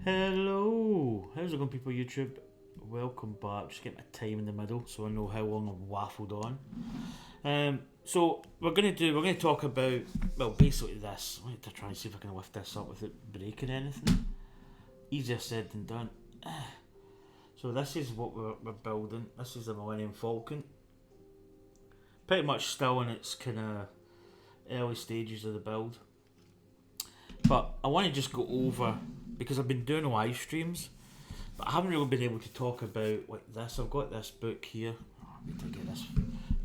Hello, how's it going, people? YouTube, welcome back. Just get my time in the middle so I know how long I've waffled on. So we're gonna talk about basically this. I need to try and see if I can lift this up without breaking anything. Easier said than done. So this is what we're building. This is the Millennium Falcon. Pretty much still in its kind of early stages of the build. But I want to just go over because I've been doing live streams, but I haven't really been able to talk about like this. I've got this book here. I need to get this.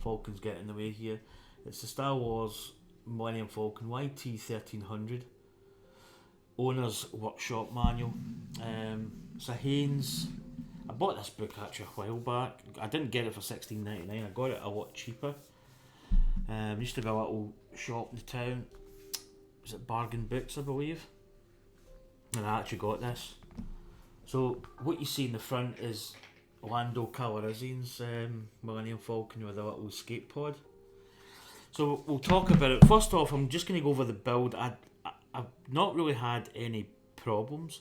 Falcon's getting in the way here. It's the Star Wars Millennium Falcon YT 1300 Owner's Workshop Manual. It's a Haynes. I bought this book actually a while back. I didn't get it for $16.99. I got it a lot cheaper. Used to be a little shop in the town. Was it Bargain Books, I believe? And I actually got this. So what you see in the front is Lando Calrissian's Millennium Falcon with a little escape pod. So we'll talk about it. First off, I'm just going to go over the build. I've not really had any problems.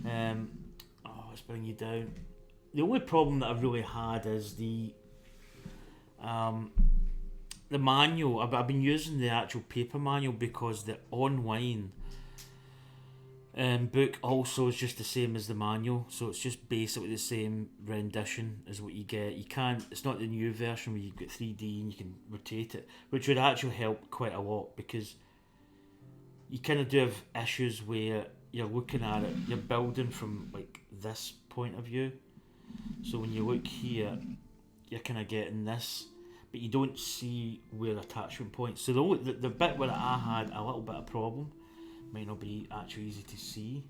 Let's bring you down. The only problem that I've really had is the manual. I've been using the actual paper manual because the online book also is just the same as the manual, so it's just basically the same rendition as what you get. You can't. It's not the new version where you've got 3D and you can rotate it, which would actually help quite a lot because you kind of do have issues where you're looking at it. You're building from like this point of view, so when you look here, you're kind of getting this. But you don't see where attachment points. So the bit where I had a little bit of problem might not be actually easy to see.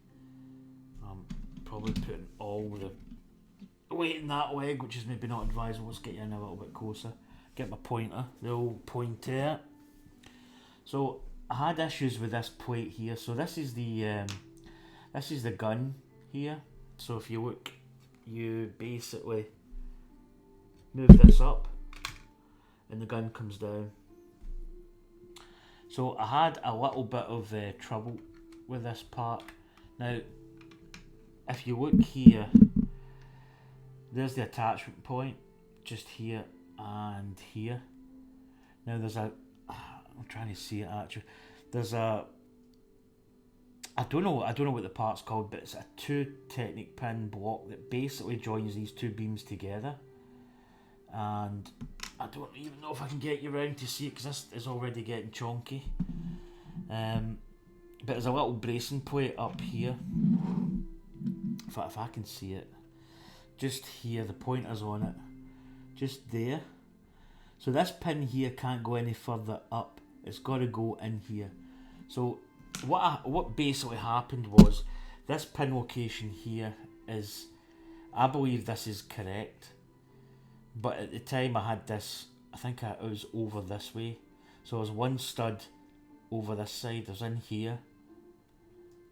Probably putting all the weight in that leg, which is maybe not advisable. Let's get you in a little bit closer. Get my pointer, the old pointer. So I had issues with this plate here. So this is the gun here. So if you look, you basically move this up and the gun comes down. So I had a little bit of trouble with this part. Now, if you look here, there's the attachment point, just here and here. Now there's a, I'm trying to see it actually. There's a, I don't know what the part's called, but it's a 2 Technic pin block that basically joins these two beams together. And I don't even know if I can get you around to see it because this is already getting chonky. But there's a little bracing plate up here. If I can see it, just here, the pointer's on it, just there. So this pin here can't go any further up. It's got to go in here. So what basically happened was this pin location here is, I believe this is correct. But at the time I had this, I think it was over this way. So there's one stud over this side, there's in here.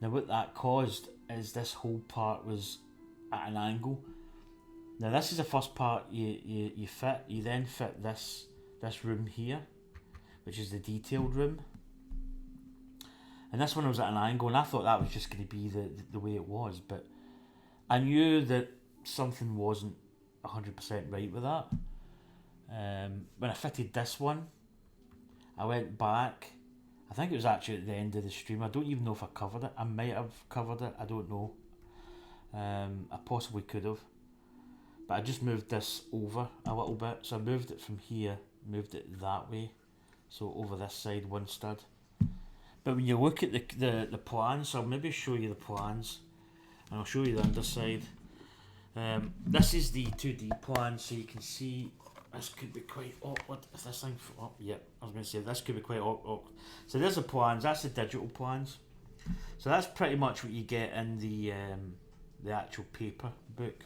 Now what that caused is this whole part was at an angle. Now this is the first part you fit. You then fit this room here, which is the detailed room. And this one was at an angle, and I thought that was just going to be the way it was. But I knew that something wasn't 100% right with that. When I fitted this one, I went back. I think it was actually at the end of the stream. I don't even know if I covered it. I might have covered it. I don't know. I possibly could have. But I just moved this over a little bit. So I moved it from here, moved it that way. So over this side, one stud. But when you look at the plans, so I'll maybe show you the plans. And I'll show you the underside. This is the 2D plan, so you can see this could be quite awkward. Is this thing? Yeah, I was going to say this could be quite awkward. So there's the plans. That's the digital plans. So that's pretty much what you get in the actual paper book.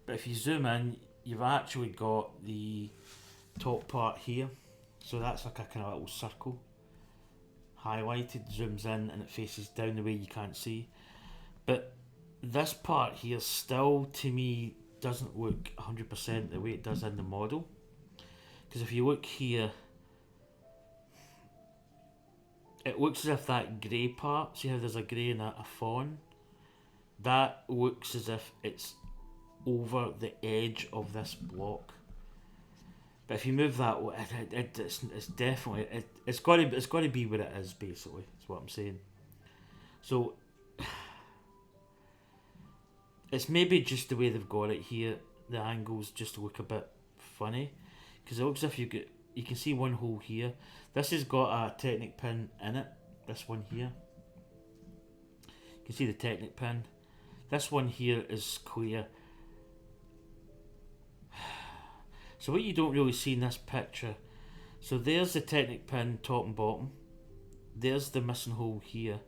But if you zoom in, you've actually got the top part here. So that's like a kind of little circle, highlighted, zooms in, and it faces down the way you can't see. But this part here still, to me, doesn't look 100% the way it does in the model. Because if you look here, it looks as if that grey part, see how there's a grey and a fawn? that looks as if it's over the edge of this block. But if you move that, it's definitely it's got to be where it is. Basically, is what I'm saying. So it's maybe just the way they've got it here. The angles just look a bit funny because it looks as if you can see one hole here. This has got a Technic pin in it. This one here. You can see the Technic pin. This one here is clear. So what you don't really see in this picture, so there's the Technic pin top and bottom. There's the missing hole here.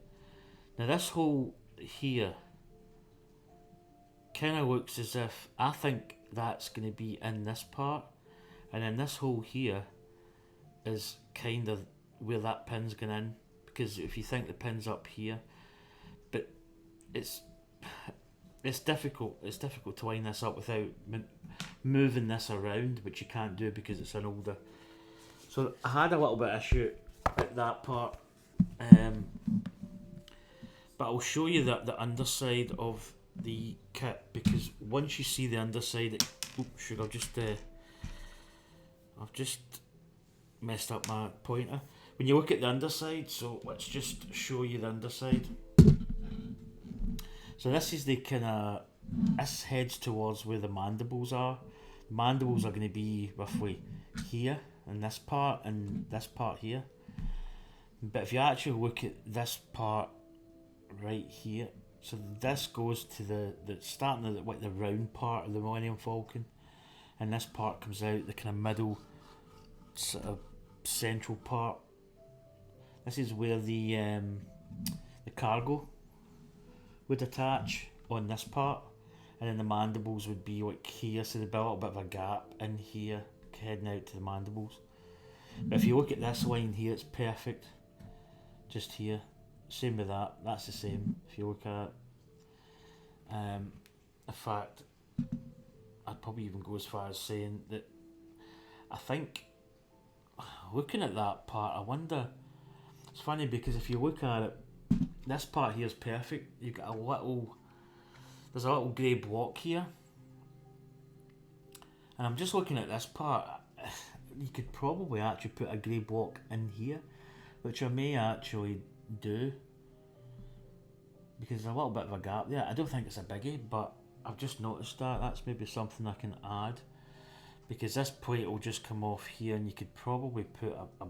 Now this hole here kind of looks as if, I think that's going to be in this part, and then this hole here is kind of where that pin's going in, because if you think the pin's up here, but it's difficult to line this up without moving this around, which you can't do because it's an older. So I had a little bit of issue at that part, but I'll show you the underside of the kit, because once you see the underside, I've just messed up my pointer. When you look at the underside, so let's just show you the underside. So this is the kind of, this heads towards where the mandibles are. The mandibles are going to be roughly here, and this part here. But if you actually look at this part right here, so this goes to the starting of the round part of the Millennium Falcon, and this part comes out the kind of middle sort of central part. This is where the cargo would attach on this part, and then the mandibles would be like here, so there'd be a little bit of a gap in here heading out to the mandibles. But if you look at this line here, it's perfect, just here. Same with that's the same if you look at it. In fact, I'd probably even go as far as saying that I think, looking at that part, I wonder, it's funny because if you look at it, this part here is perfect. You got there's a little grey block here, and I'm just looking at this part. You could probably actually put a grey block in here, which I may actually do, because there's a little bit of a gap there. I don't think it's a biggie, but I've just noticed that's maybe something I can add, because this plate will just come off here, and you could probably put a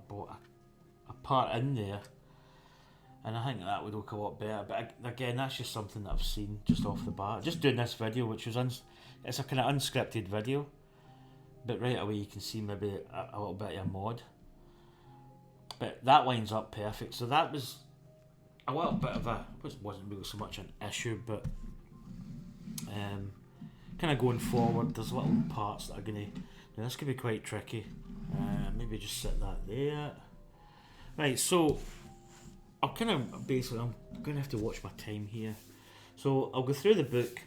part in there, and I think that would look a lot better. But again, that's just something that I've seen just off the bat, just doing this video, which was it's a kind of unscripted video, but right away you can see maybe a little bit of a mod. But that lines up perfect. So that was a little bit of wasn't really so much an issue, but kind of going forward, there's little parts that are going to, now this could be quite tricky. Maybe just set that there. Right, so I'm going to have to watch my time here. So I'll go through the book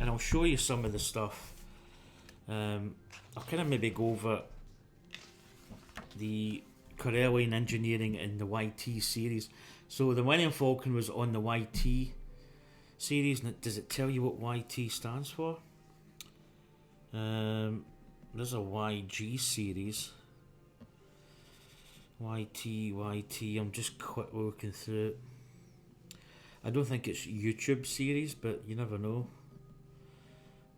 and I'll show you some of the stuff. I'll kind of maybe go over the Corellian engineering in the YT series. So the Millennium Falcon was on the YT series. Does it tell you what YT stands for? There's a YG series. YT. I'm just quick looking through it. I don't think it's YouTube series, but you never know.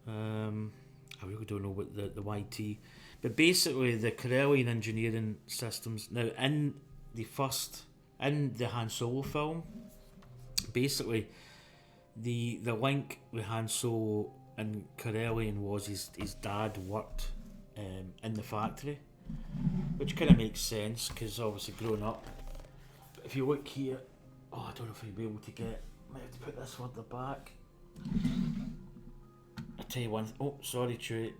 I really don't know what the YT, but basically the Corellian engineering systems. Now in the Han Solo film, basically the link with Han Solo and Corellian was his dad worked in the factory, which kind of makes sense because obviously growing up. But if you look here, I don't know if you'll be able to get. Might have to put this further back. I tell you one. Oh, sorry, Chewie.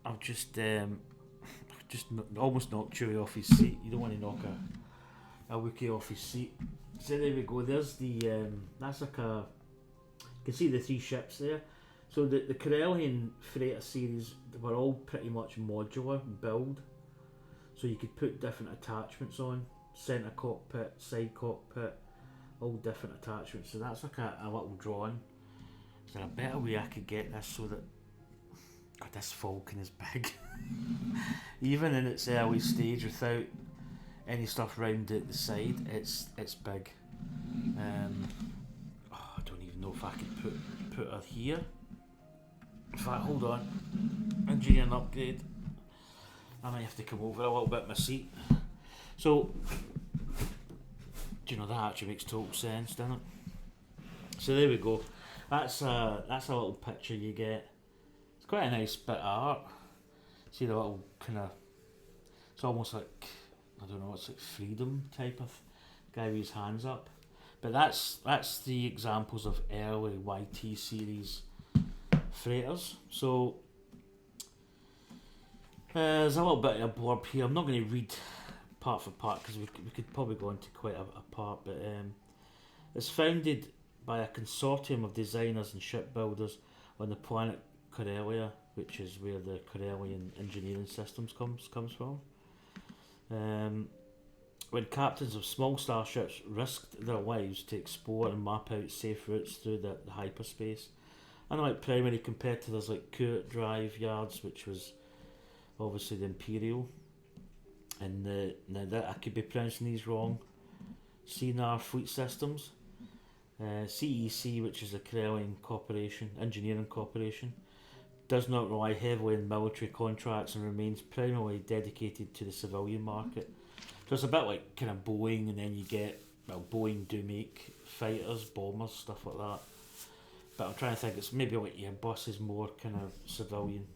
I've just almost knocked Chewie off his seat. You don't want to knock a Wookiee off his seat. So there we go. There's the that's like a. You can see the 3 ships there. So the Corellian freighter series were all pretty much modular build. So you could put different attachments on, centre cockpit, side cockpit, all different attachments. So that's like a little drawing there a better way I could get this so that this Falcon is big? Even in its early stage, without any stuff round at the side, it's big. I don't even know if I could put her here. In fact, hold on. Engineering upgrade. I might have to come over a little bit in my seat. So, do you know, that actually makes total sense, doesn't it? So there we go. That's a little picture you get. It's quite a nice bit of art. See the little kind of, it's almost like, I don't know, it's like freedom type of guy with his hands up. But that's the examples of early YT series freighters. So there's a little bit of a blurb here. I'm not going to read part for part because we could probably go into quite a part, but it's founded by a consortium of designers and shipbuilders on the planet Corellia, which is where the Corellian engineering systems comes from. When captains of small starships risked their lives to explore and map out safe routes through the hyperspace, unlike primary competitors like Court Drive Yards, which was obviously the Imperial, and I could be pronouncing these wrong, CNR Fleet Systems, CEC, which is a Corellian engineering corporation, does not rely heavily on military contracts and remains primarily dedicated to the civilian market. So it's a bit like kind of Boeing, and then you get, well, Boeing do make fighters, bombers, stuff like that. But I'm trying to think, it's maybe like Airbus is more kind of civilian.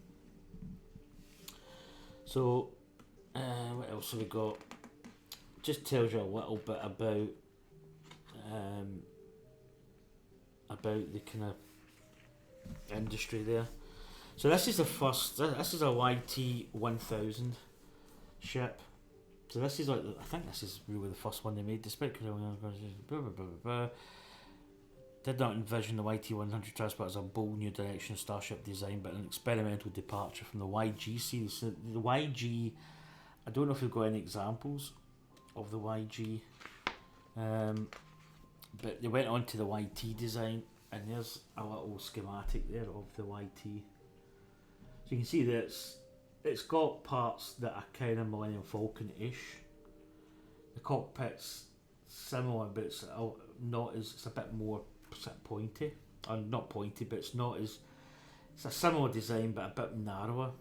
So, what else have we got? Just tells you a little bit about the kind of industry there. So this is the first. This is a YT 1000 ship. So this is like, I think this is really the first one they made, despite did not envision the YT 100 transport as a bold new direction of starship design, but an experimental departure from the YG series. So the YG, I don't know if we've got any examples of the YG, but they went on to the YT design, and there's a little schematic there of the YT. So you can see that it's got parts that are kind of Millennium Falcon-ish. The cockpit's similar, but it's not as, it's a bit more pointy. Or not pointy, but it's not as, it's a similar design but a bit narrower.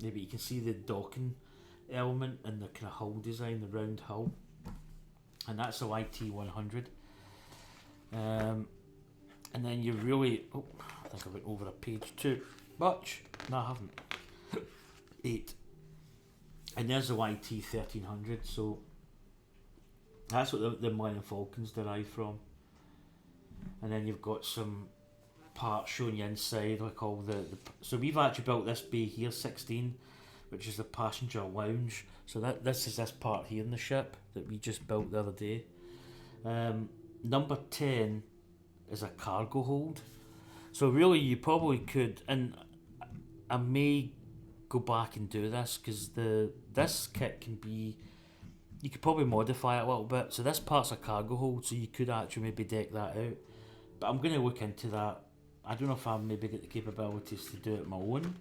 Maybe you can see the docking element and the kind of hull design, the round hull. And that's a YT 100. And then you really, I think I went over a page too much. No, I haven't. 8. And there's the YT 1300, so that's what the Millennium Falcon's derived from. And then you've got some parts showing you inside, like all the so we've actually built this bay here, 16, which is the passenger lounge. So this is this part here in the ship that we just built the other day. Number 10 is a cargo hold. So really you probably could, and I may go back and do this because this kit can be, you could probably modify it a little bit. So this part's a cargo hold, so you could actually maybe deck that out. But I'm going to look into that. I don't know if I maybe get the capabilities to do it my own.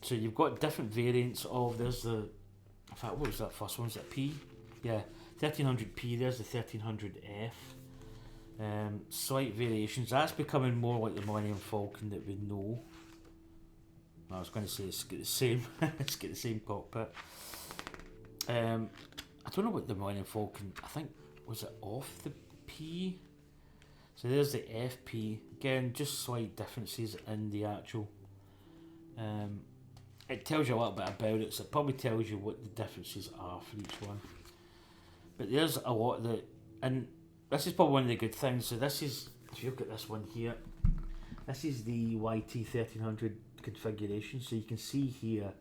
So you've got different variants of, there's the, in fact, what was that first one? Was it P? Yeah, 1300P, there's the 1300F. Slight variations. That's becoming more like the Millennium Falcon that we know. I was going to say it's got the same, it's got the same cockpit. I don't know what the Millennium Falcon, I think, was it off the P? So there's the FP. Again, just slight differences in the actual. It tells you a little bit about it, so it probably tells you what the differences are for each one. But there's a lot that, and this is probably one of the good things. So this is, if you look at this one here, this is the YT 1300 configuration. So you can see here,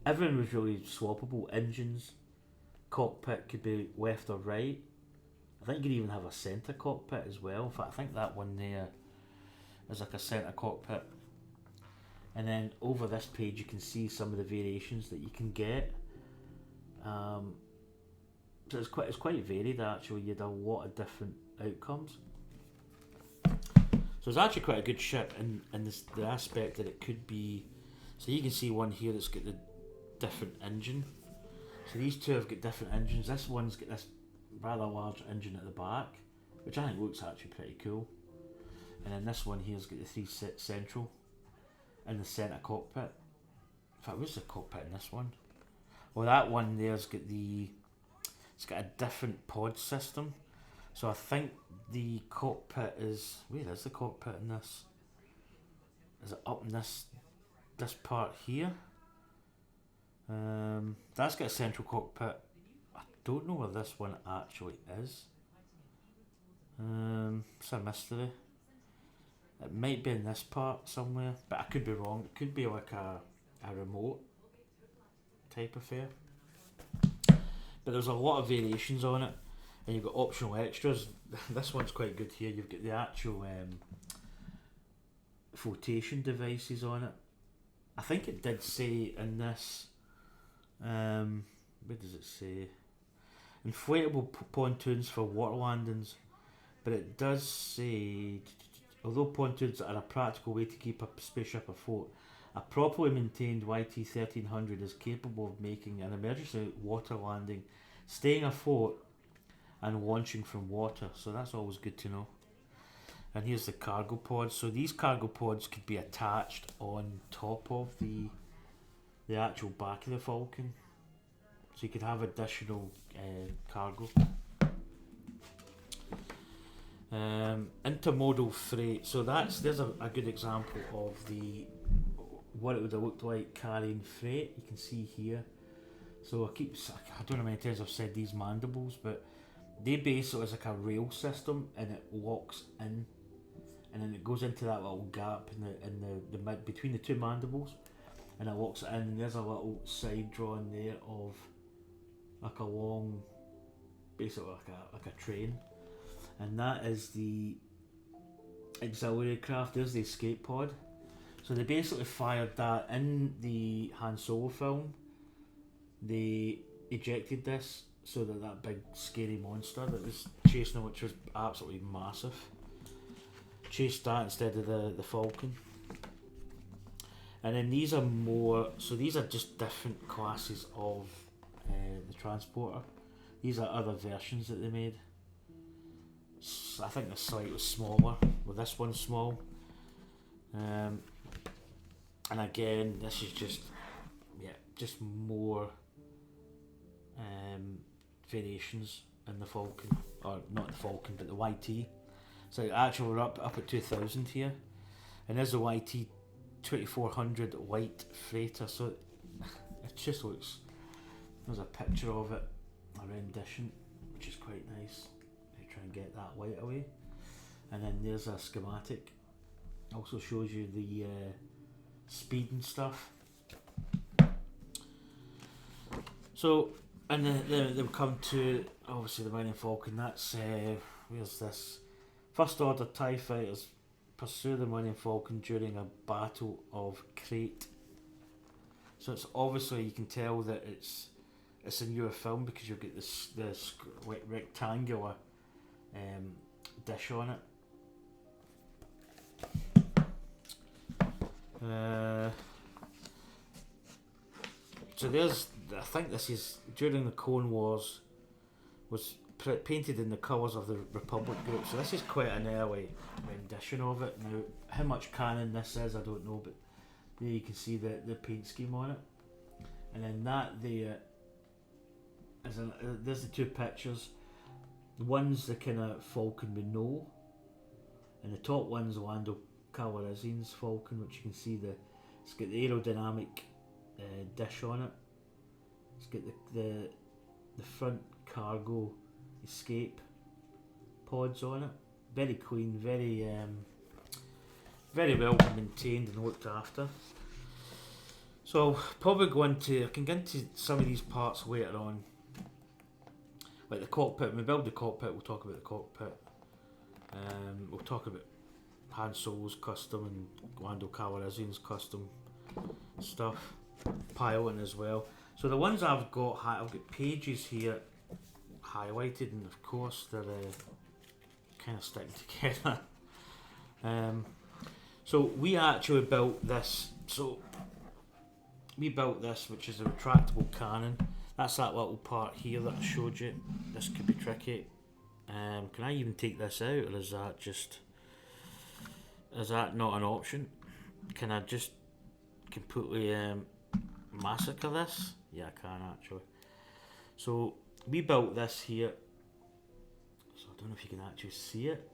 everything was really swappable. Engines, cockpit could be left or right. I think you could even have a centre cockpit as well. In fact, I think that one there is like a centre cockpit. And then over this page you can see some of the variations that you can get. So it's quite varied actually. You had a lot of different outcomes. So it's actually quite a good ship in this, the aspect that it could be. So you can see one here that's got the different engine. So these two have got different engines. This one's got this rather large engine at the back, which I think looks actually pretty cool. And then this one here's got the three central in the centre cockpit. In fact, where's the cockpit in this one? Well, that one there's got it's got a different pod system. So I think the cockpit is, where is the cockpit in this? Is it up in this part here? That's got a central cockpit. I don't know where this one actually is. It's a mystery. It might be in this part somewhere, but I could be wrong. It could be like a remote type affair. But there's a lot of variations on it, and you've got optional extras. This one's quite good here. You've got the actual flotation devices on it. I think it did say in this, where does it say? Inflatable pontoons for water landings. But it does say, although pontoons are a practical way to keep a spaceship afloat, a properly maintained YT-1300 is capable of making an emergency water landing, staying afloat and launching from water. So that's always good to know. And here's the cargo pods. So these cargo pods could be attached on top of the actual back of the Falcon. So you could have additional cargo. Intermodal freight. So there's a good example of what it would have looked like carrying freight. You can see here. So I don't know how many times I've said these mandibles, but they basically is like a rail system, and it locks in, and then it goes into that little gap in the mid between the two mandibles, and it locks it in. And there's a little side drawing there of like a long, basically like a train, and that is the auxiliary craft. There's the escape pod. So they basically fired that in the Han Solo film. They ejected this so that big scary monster that was chasing them, which was absolutely massive, chased that instead of the Falcon. And then these are these are just different classes of the transporter. These are other versions that they made. I think this slightly smaller, well this one's small. And again, this is just more variations in the Falcon, or not the Falcon, but the YT. So actually we're up at 2000 here, and there's the YT 2400 light freighter. So it just looks. There's a picture of it, a rendition, which is quite nice. They try and get that light away, and then there's a schematic. Also shows you the speed and stuff. So, and then we come to obviously the Millennium Falcon. That's where's this? First Order TIE fighters pursue the Millennium Falcon during a battle of Crate. So it's obviously, you can tell that it's a newer film because you've got this rectangular dish on it. So I think this is during the Clone Wars, was painted in the colours of the Republic group. So this is quite an early rendition of it. Now, how much canon this is, I don't know, but there you can see the paint scheme on it. And then that there is there's the two pictures. The one's the kind of Falcon we know, and the top one's Lando Calrissian's Falcon, which you can see it's got the aerodynamic dish on it. It's got the front cargo escape pods on it. Very clean, very well maintained and looked after. So probably I can get into some of these parts later on. Like the cockpit, when we build the cockpit, we'll talk about the cockpit. We'll talk about Han Solo's custom and Lando Calrissian's custom stuff. Piloting as well. So the ones I've got pages here highlighted, and of course they're kind of sticking together. So we actually built this. So we built this, which is a retractable cannon. That's that little part here that I showed you. This could be tricky. Can I even take this out, or is that not an option? Can I just completely massacre this? Yeah, I can actually. So we built this here. So I don't know if you can actually see it.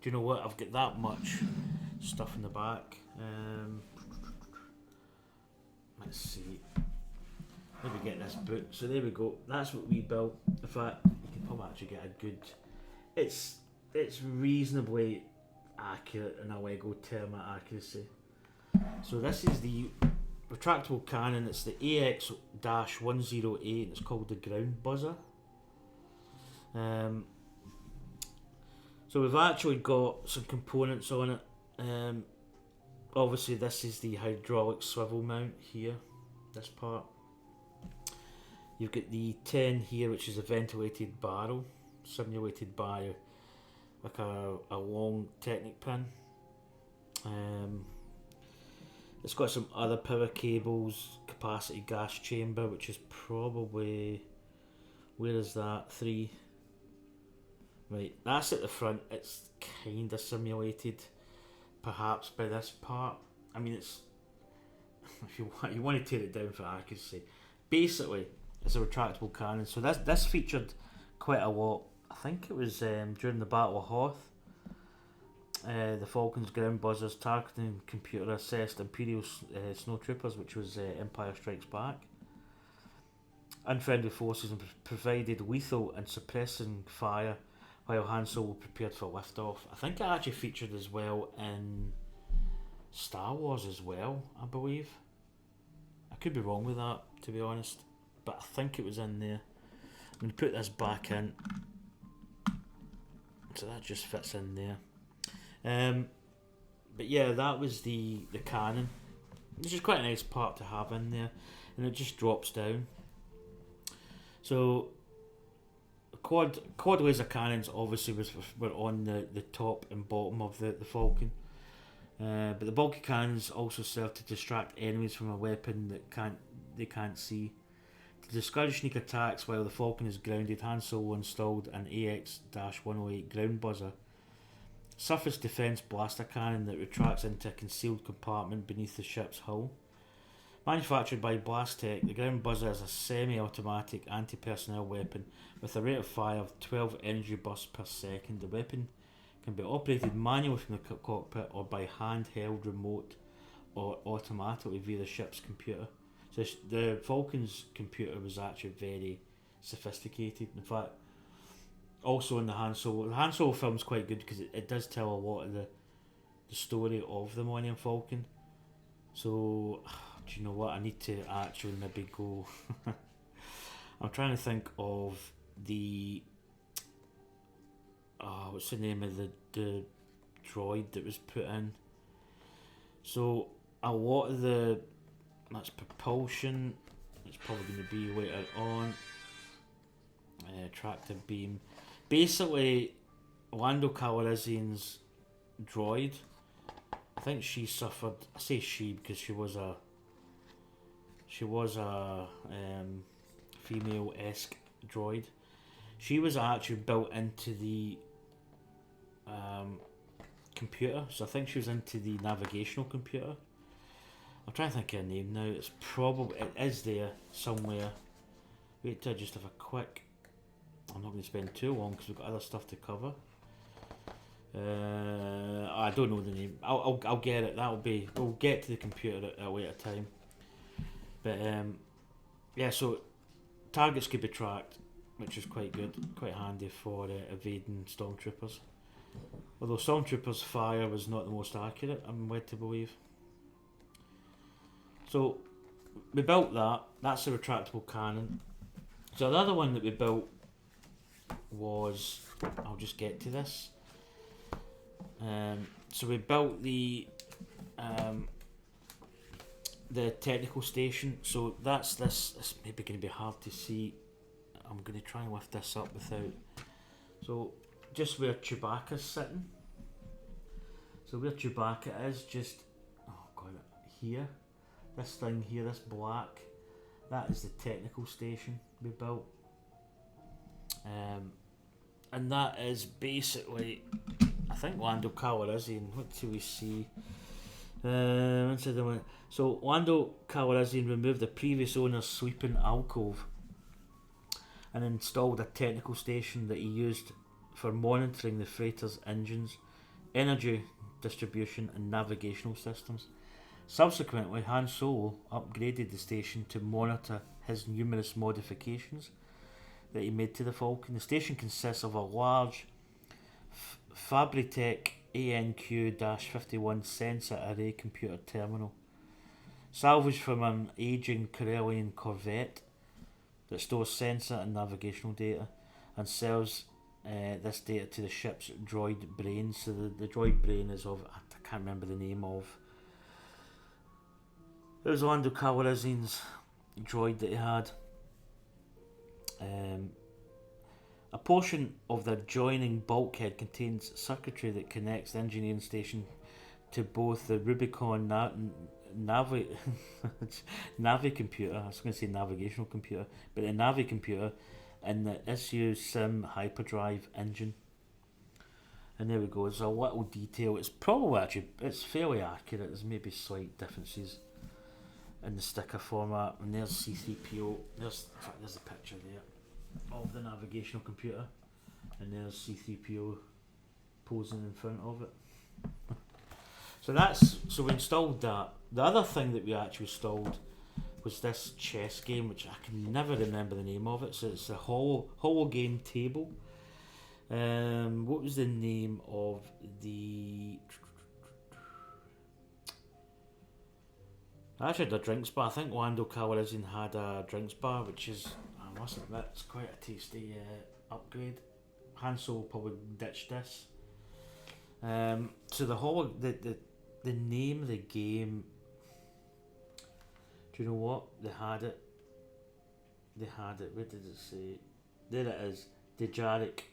Do you know what? I've got that much stuff in the back. Let's see. Maybe get this boot. So there we go. That's what we built. In fact, you can probably actually get a good. It's reasonably accurate in a Lego term of accuracy. So this is the retractable cannon. It's the AX-108. It's called the ground buzzer. So we've actually got some components on it. Obviously this is the hydraulic swivel mount here, this part. You've got the 10 here, which is a ventilated barrel, simulated by like a long Technic pin. It's got some other power cables, capacity gas chamber, which is probably, where is that, 3. Right, that's at the front. It's kind of simulated, perhaps, by this part. I mean, it's if you want to tear it down for accuracy. Basically, it's a retractable cannon. So this featured quite a lot. I think it was during the Battle of Hoth. The Falcon's ground buzzers targeting computer assessed Imperial snowtroopers, which was Empire Strikes Back. Unfriendly forces provided lethal and suppressing fire while Han Solo prepared for liftoff. I think it actually featured as well in Star Wars as well, I believe. I could be wrong with that, to be honest, but I think it was in there. I'm going to put this back in. So that just fits in there. But yeah, that was the cannon, which is quite a nice part to have in there. And it just drops down. So quad laser cannons obviously were on the top and bottom of the Falcon, but the bulky cannons also serve to distract enemies from a weapon that they can't see. To discourage sneak attacks while the Falcon is grounded, Han Solo installed an AX-108 ground buzzer, surface defense blaster cannon that retracts into a concealed compartment beneath the ship's hull. Manufactured by Blastech, the ground buzzer is a semi-automatic anti-personnel weapon with a rate of fire of 12 energy bursts per second. The weapon can be operated manually from the cockpit or by handheld remote or automatically via the ship's computer. So the Falcon's computer was actually very sophisticated. In fact, also in the Han Solo film's quite good because it does tell a lot of the story of the Millennium Falcon. So, do you know what? I need to actually maybe go. I'm trying to think of the. What's the name of the droid that was put in? So, a lot of that's propulsion. It's probably going to be later on. Tractor beam. Basically, Lando Calrissian's droid. I think she suffered. I say she because she was a female-esque droid. She was actually built into the computer, so I think she was into the navigational computer. I'm trying to think of her name now. It is there somewhere. Wait till I just have a quick. I'm not going to spend too long because we've got other stuff to cover. I don't know the name. I'll get it. We'll get to the computer at a later time. But yeah, so targets could be tracked, which is quite good, quite handy for evading stormtroopers. Although stormtroopers' fire was not the most accurate, I'm led to believe. So we built that. That's a retractable cannon. So the other one that we built was, I'll just get to this. So we built the technical station. So that's this. It's maybe going to be hard to see. I'm going to try and lift this up without. So just where Chewbacca's sitting. So where Chewbacca is, just here, this thing here, this black, that is the technical station we built, and that is basically, I think, Lando Calrissian. What do we see? So Lando Calrissian removed the previous owner's sleeping alcove and installed a technical station that he used for monitoring the freighter's engines, energy distribution and navigational systems. Subsequently, Han Solo upgraded the station to monitor his numerous modifications that he made to the Falcon. The station consists of a large Fabritech ANQ-51 sensor array computer terminal, salvaged from an aging Corellian Corvette that stores sensor and navigational data and sells this data to the ship's droid brain. So the droid brain is of, I can't remember the name of, it was Lando Calrissian's droid that he had. A portion of the adjoining bulkhead contains circuitry that connects the engineering station to both the Rubicon Navi computer. I was going to say navigational computer, but the Navi computer and the Issue Sim hyperdrive engine. And there we go. It's a little detail. It's probably actually, it's fairly accurate. There's maybe slight differences in the sticker format. And there's C3PO. There's a picture there of the navigational computer, and there's C3PO posing in front of it. So we installed that. The other thing that we actually installed was this chess game, which I can never remember the name of it. So it's a holo game table. What was the name of the? I actually had a drinks bar. I think Lando Calrissian had a drinks bar, which is, I must admit, it's quite a tasty upgrade. Han Solo probably ditched this. So the name of the game, do you know what? They had it. Where did it say? There it is. Diaries.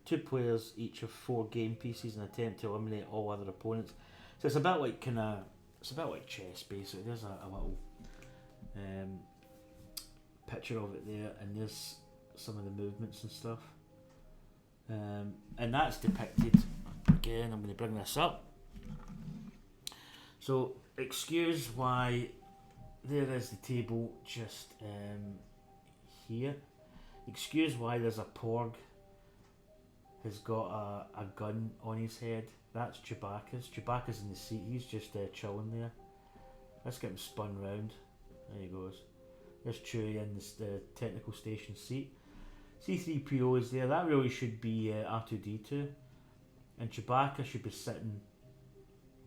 2 players, each of 4 game pieces, and attempt to eliminate all other opponents. So it's a bit like it's a bit like chess, basically. There's a little picture of it there, and there's some of the movements and stuff. And that's depicted, again, I'm going to bring this up. So, excuse why there is the table just here. Excuse why there's a Porg has got a gun on his head. That's Chewbacca's. Chewbacca's in the seat. He's just chilling there. Let's get him spun round. There he goes. There's Chewie in the technical station seat. C3PO is there. That really should be R2D2. And Chewbacca should be sitting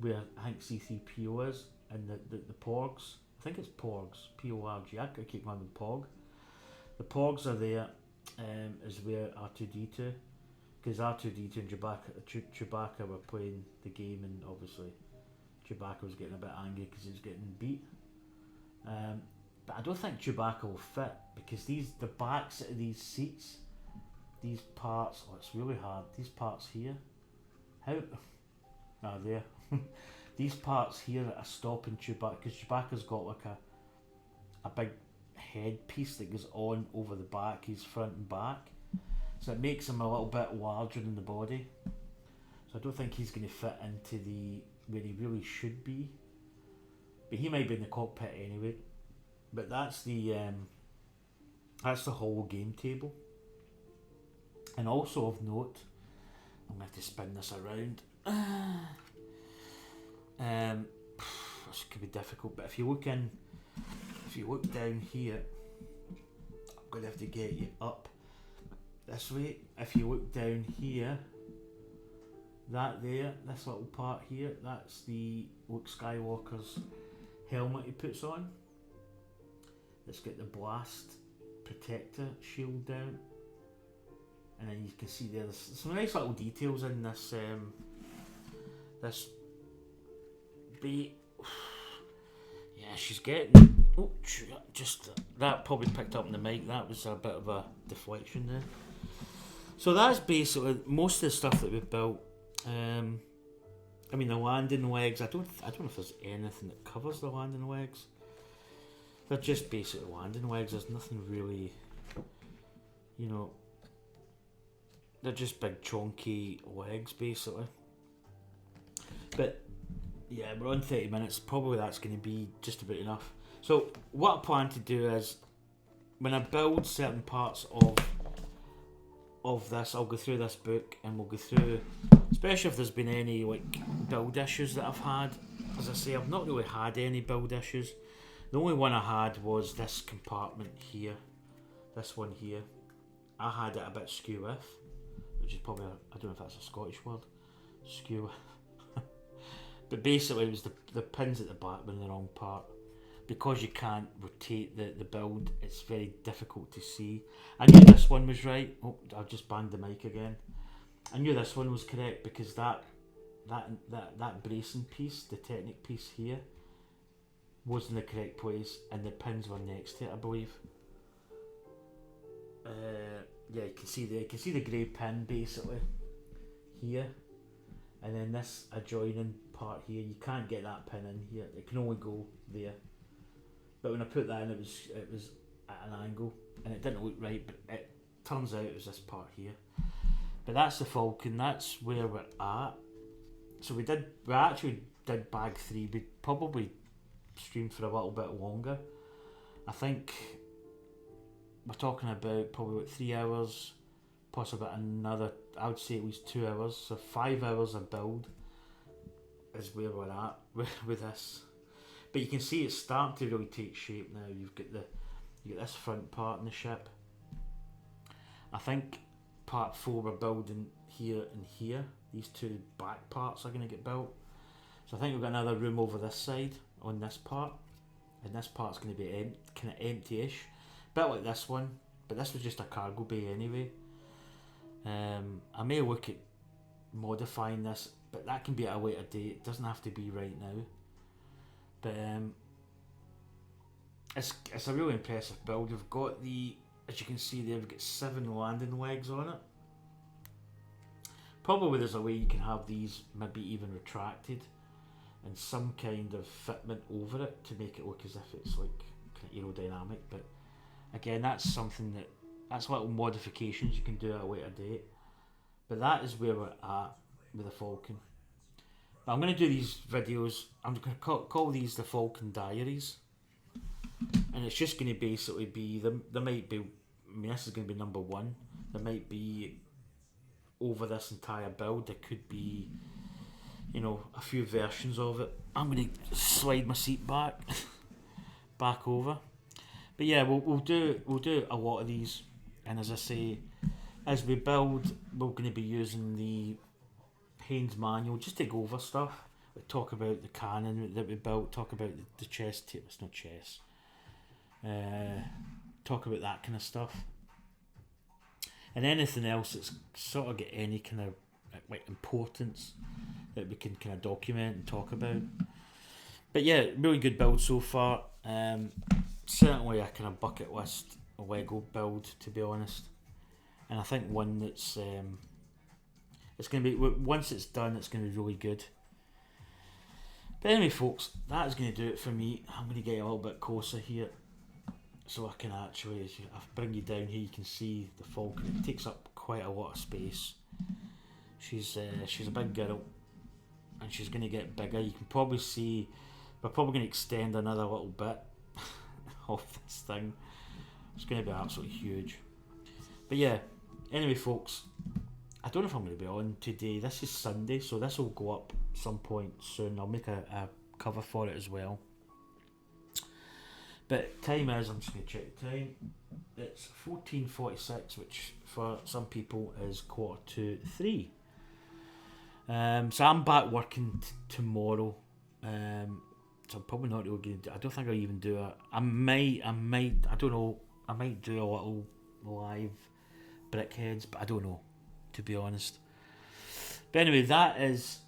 where I think C3PO is. And the Porgs. I think it's Porgs. P-O-R-G. I keep calling them Pog. The Porgs are there is where R2D2. Because R2D2 and Chewbacca were playing the game, and obviously Chewbacca was getting a bit angry because he was getting beat. But I don't think Chewbacca will fit, because the backs of these seats, these parts, it's really hard. These parts here, there. These parts here are stopping Chewbacca, because Chewbacca's got like a big headpiece that goes on over the back, his front and back. So it makes him a little bit larger than the body. So I don't think he's going to fit into where he really should be. But he might be in the cockpit anyway. But that's the whole game table. And also of note, I'm going to have to spin this around. This could be difficult, but if you look down here, I'm going to have to get you up this way. If you look down here, this little part here, that's the Luke Skywalker's helmet he puts on. It's got the blast protector shield down, and then you can see there's some nice little details in this this bait. Yeah, she's getting, just that probably picked up in the mic. That was a bit of a deflection there. So that's basically most of the stuff that we've built. And mean, the landing legs, I don't know if there's anything that covers the landing legs. They're just basic landing legs. There's nothing really, you know. They're just big chunky legs, basically. But yeah, we're on 30 minutes. Probably that's going to be just about enough. So what I plan to do is, when I build certain parts of this, I'll go through this book and we'll go through, especially if there's been any like build issues that I've had. As I say, I've not really had any build issues. The only one I had was this compartment here, this one here. I had it a bit skew with, which is probably, I don't know if that's a Scottish word, skew with. But basically it was the pins at the back were in the wrong part. Because you can't rotate the build, it's very difficult to see. I knew this one was right. Oh, I've just banged the mic again. I knew this one was correct because that bracing piece, the Technic piece here, was in the correct place, and the pins were next to it, I believe. Yeah, you can see the grey pin basically here, and then this adjoining part here. You can't get that pin in here; it can only go there. But when I put that in, it was at an angle, and it didn't look right. But it turns out it was this part here. But that's the Falcon. That's where we're at. So we actually did bag 3. We probably streamed for a little bit longer. I think we're talking about probably about 3 hours, possibly another, I would say at least 2 hours. So 5 hours of build is where we're at with this. But you can see it's starting to really take shape now. You get this front part in the ship. I think part 4 we're building here and here. These two back parts are going to get built. So I think we've got another room over this side on this part, and this part's going to be kind of empty-ish, bit like this one. But this was just a cargo bay anyway. I may look at modifying this, but that can be at a later date. It doesn't have to be right now. But it's a really impressive build. We've got as you can see there, we've got 7 landing legs on it. Probably there's a way you can have these maybe even retracted and some kind of fitment over it to make it look as if it's like kind of aerodynamic. But again, that's something that's little modifications you can do at a later date. But that is where we're at with the Falcon. But I'm going to do these videos, I'm going to call these the Falcon Diaries. And it's just going to basically be, there might be, I mean this is going to be number 1. There might be, over this entire build, there could be, you know, a few versions of it. I'm going to slide my seat back over. But yeah, we'll do a lot of these. And as I say, as we build, we're going to be using the Haynes manual just to go over stuff. We talk about the cannon that we built, talk about the chess tape. It's not chess. Talk about that kind of stuff, and anything else that's sort of got any kind of like importance that we can kind of document and talk about. But yeah, really good build so far. Certainly a kind of bucket list Lego build, to be honest, and I think one that's it's going to be, once it's done, it's going to be really good. But anyway, folks, that is going to do it for me. I'm going to get a little bit closer here, so I can actually, as I bring you down here, you can see the Falcon. It takes up quite a lot of space. She's a big girl, and she's going to get bigger. You can probably see we're probably going to extend another little bit of this thing. It's going to be absolutely huge. But yeah, anyway, folks, I don't know if I'm going to be on today. This is Sunday, so this will go up some point soon. I'll make a cover for it as well. But time is, I'm just going to check the time. It's 14:46, which for some people is 2:45. So I'm back working tomorrow. So I'm probably not really going to do, I don't think I'll even do it. I might, I don't know, I might do a little live Brickheads, but I don't know, to be honest. But anyway, that is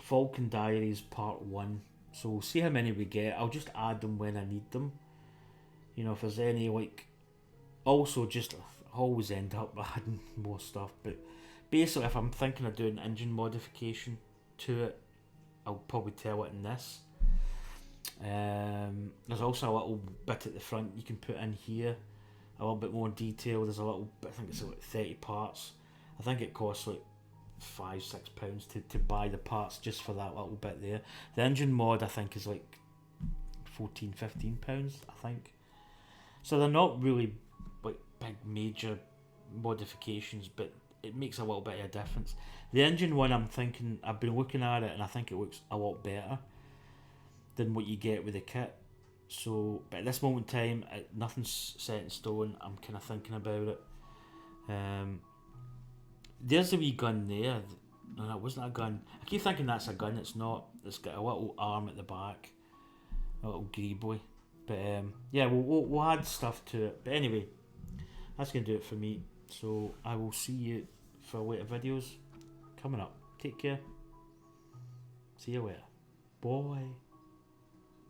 Falcon Diaries Part 1. So we'll see how many we get. I'll just add them when I need them. You know, if there's any, like, also just always end up adding more stuff, but Basically, if I'm thinking of doing engine modification to it, I'll probably tell it in this. There's also a little bit at the front you can put in here, a little bit more detail. There's a little bit, I think it's like 30 parts. I think it costs like £5-6 to buy the parts just for that little bit there. The engine mod I think is like £14-15, I think. So they're not really like big major modifications, but it makes a little bit of a difference. The engine one, I'm thinking, I've been looking at it and I think it looks a lot better than what you get with the kit. So, but at this moment in time, nothing's set in stone. I'm kind of thinking about it. There's a wee gun there. No, that wasn't a gun. I keep thinking that's a gun. It's not. It's got a little arm at the back, a little greeboy. But yeah, we'll add stuff to it. But anyway, that's gonna do it for me. So I will see you for later videos coming up. Take care. See you later. Bye.